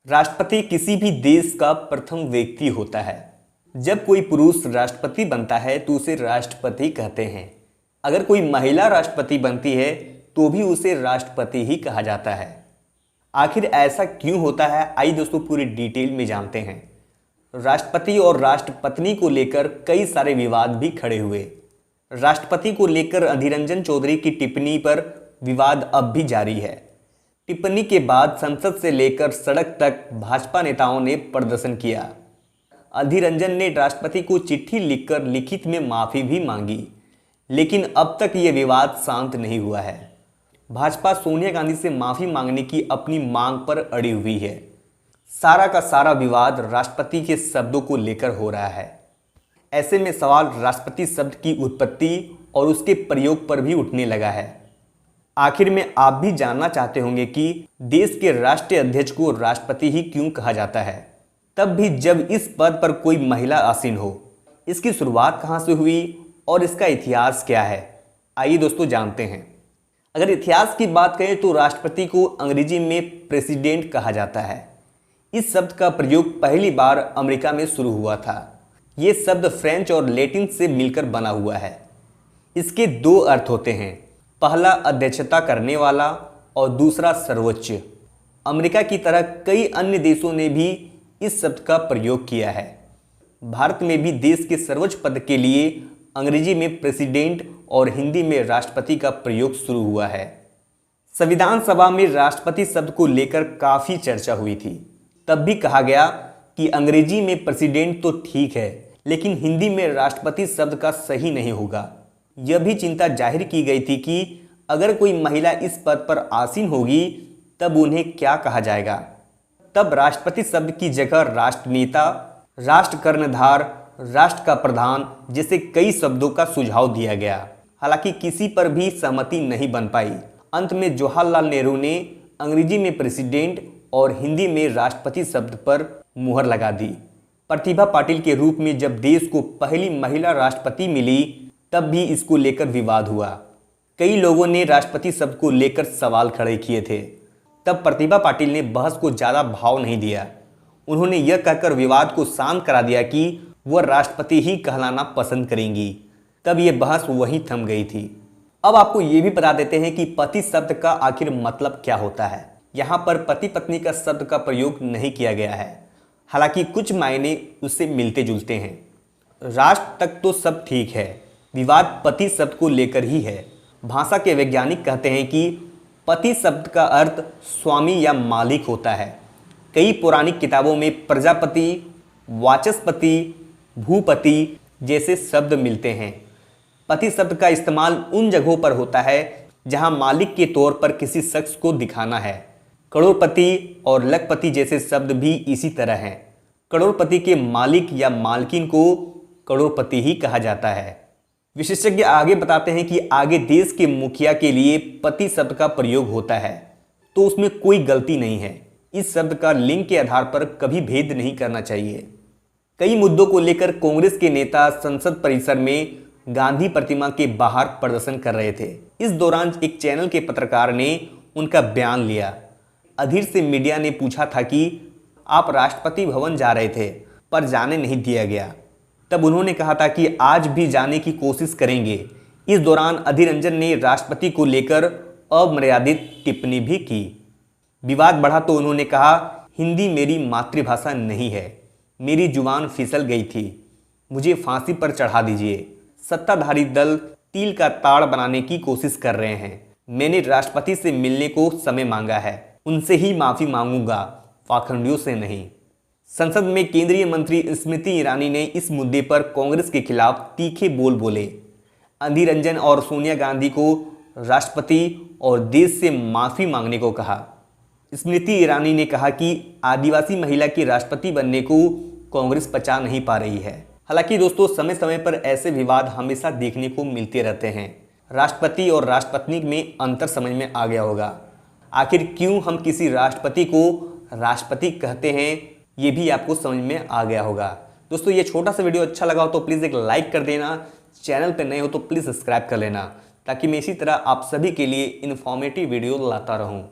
राष्ट्रपति किसी भी देश का प्रथम व्यक्ति होता है। जब कोई पुरुष राष्ट्रपति बनता है तो उसे राष्ट्रपति कहते हैं। अगर कोई महिला राष्ट्रपति बनती है तो भी उसे राष्ट्रपति ही कहा जाता है। आखिर ऐसा क्यों होता है, आइए दोस्तों पूरी डिटेल में जानते हैं। राष्ट्रपति और राष्ट्रपत्नी को लेकर कई सारे विवाद भी खड़े हुए। राष्ट्रपति को लेकर अधीर रंजन चौधरी की टिप्पणी पर विवाद अब भी जारी है। टिप्पणी के बाद संसद से लेकर सड़क तक भाजपा नेताओं ने प्रदर्शन किया। अधीर रंजन ने राष्ट्रपति को चिट्ठी लिखकर लिखित में माफी भी मांगी, लेकिन अब तक ये विवाद शांत नहीं हुआ है। भाजपा सोनिया गांधी से माफी मांगने की अपनी मांग पर अड़ी हुई है। सारा का सारा विवाद राष्ट्रपति के शब्दों को लेकर हो रहा है। ऐसे में सवाल राष्ट्रपति शब्द की उत्पत्ति और उसके प्रयोग पर भी उठने लगा है। आखिर में आप भी जानना चाहते होंगे कि देश के राष्ट्रीय अध्यक्ष को राष्ट्रपति ही क्यों कहा जाता है, तब भी जब इस पद पर कोई महिला आसीन हो। इसकी शुरुआत कहां से हुई और इसका इतिहास क्या है, आइए दोस्तों जानते हैं। अगर इतिहास की बात करें तो राष्ट्रपति को अंग्रेजी में प्रेसिडेंट कहा जाता है। इस शब्द का प्रयोग पहली बार अमेरिका में शुरू हुआ था। ये शब्द फ्रेंच और लैटिन से मिलकर बना हुआ है। इसके दो अर्थ होते हैं, पहला अध्यक्षता करने वाला और दूसरा सर्वोच्च। अमेरिका की तरह कई अन्य देशों ने भी इस शब्द का प्रयोग किया है। भारत में भी देश के सर्वोच्च पद के लिए अंग्रेजी में प्रेसिडेंट और हिंदी में राष्ट्रपति का प्रयोग शुरू हुआ है। संविधान सभा में राष्ट्रपति शब्द को लेकर काफ़ी चर्चा हुई थी। तब भी कहा गया कि अंग्रेजी में प्रेसिडेंट तो ठीक है, लेकिन हिंदी में राष्ट्रपति शब्द का सही नहीं होगा। यह भी चिंता जाहिर की गई थी कि अगर कोई महिला इस पद पर आसीन होगी तब उन्हें क्या कहा जाएगा। तब राष्ट्रपति शब्द की जगह राष्ट्रनेता, राष्ट्र कर्णधार, राष्ट्र का प्रधान जैसे कई शब्दों का सुझाव दिया गया। हालांकि किसी पर भी सहमति नहीं बन पाई। अंत में जवाहरलाल नेहरू ने अंग्रेजी में प्रेसिडेंट और हिंदी में राष्ट्रपति शब्द पर मुहर लगा दी। प्रतिभा पाटिल के रूप में जब देश को पहली महिला राष्ट्रपति मिली तब भी इसको लेकर विवाद हुआ। कई लोगों ने राष्ट्रपति शब्द को लेकर सवाल खड़े किए थे। तब प्रतिभा पाटिल ने बहस को ज़्यादा भाव नहीं दिया। उन्होंने यह कहकर विवाद को शांत करा दिया कि वह राष्ट्रपति ही कहलाना पसंद करेंगी। तब यह बहस वहीं थम गई थी। अब आपको ये भी बता देते हैं कि पति शब्द का आखिर मतलब क्या होता है। यहाँ पर पति पत्नी का शब्द का प्रयोग नहीं किया गया है, हालांकि कुछ मायने उससे मिलते जुलते हैं। राष्ट्र तक तो सब ठीक है, विवाद पति शब्द को लेकर ही है। भाषा के वैज्ञानिक कहते हैं कि पति शब्द का अर्थ स्वामी या मालिक होता है। कई पौराणिक किताबों में प्रजापति, वाचस्पति, भूपति जैसे शब्द मिलते हैं। पति शब्द का इस्तेमाल उन जगहों पर होता है जहां मालिक के तौर पर किसी शख्स को दिखाना है। करोड़पति और लखपति जैसे शब्द भी इसी तरह हैं। करोड़पति के मालिक या मालकिन को करोड़पति ही कहा जाता है। विशेषज्ञ आगे बताते हैं कि आगे देश के मुखिया के लिए पति शब्द का प्रयोग होता है तो उसमें कोई गलती नहीं है। इस शब्द का लिंग के आधार पर कभी भेद नहीं करना चाहिए। कई मुद्दों को लेकर कांग्रेस के नेता संसद परिसर में गांधी प्रतिमा के बाहर प्रदर्शन कर रहे थे। इस दौरान एक चैनल के पत्रकार ने उनका बयान लिया। अधीर से मीडिया ने पूछा था कि आप राष्ट्रपति भवन जा रहे थे पर जाने नहीं दिया गया। तब उन्होंने कहा था कि आज भी जाने की कोशिश करेंगे। इस दौरान अधीर रंजन ने राष्ट्रपति को लेकर अमर्यादित टिप्पणी भी की। विवाद बढ़ा तो उन्होंने कहा, हिंदी मेरी मातृभाषा नहीं है, मेरी जुबान फिसल गई थी, मुझे फांसी पर चढ़ा दीजिए। सत्ताधारी दल तिल का ताड़ बनाने की कोशिश कर रहे हैं। मैंने राष्ट्रपति से मिलने को समय मांगा है, उनसे ही माफ़ी मांगूंगा, पाखंडियों से नहीं। संसद में केंद्रीय मंत्री स्मृति ईरानी ने इस मुद्दे पर कांग्रेस के खिलाफ तीखे बोल बोले। अधीर रंजन और सोनिया गांधी को राष्ट्रपति और देश से माफ़ी मांगने को कहा। स्मृति ईरानी ने कहा कि आदिवासी महिला के राष्ट्रपति बनने को कांग्रेस पचा नहीं पा रही है। हालांकि दोस्तों समय समय पर ऐसे विवाद हमेशा देखने को मिलते रहते हैं। राष्ट्रपति और राष्ट्रपत्नी में अंतर समझ में आ गया होगा। आखिर क्यों हम किसी राष्ट्रपति को राष्ट्रपति कहते हैं, ये भी आपको समझ में आ गया होगा। दोस्तों ये छोटा सा वीडियो अच्छा लगा हो तो प्लीज़ एक लाइक कर देना। चैनल पर नए हो तो प्लीज़ सब्सक्राइब कर लेना, ताकि मैं इसी तरह आप सभी के लिए इन्फॉर्मेटिव वीडियो लाता रहूँ।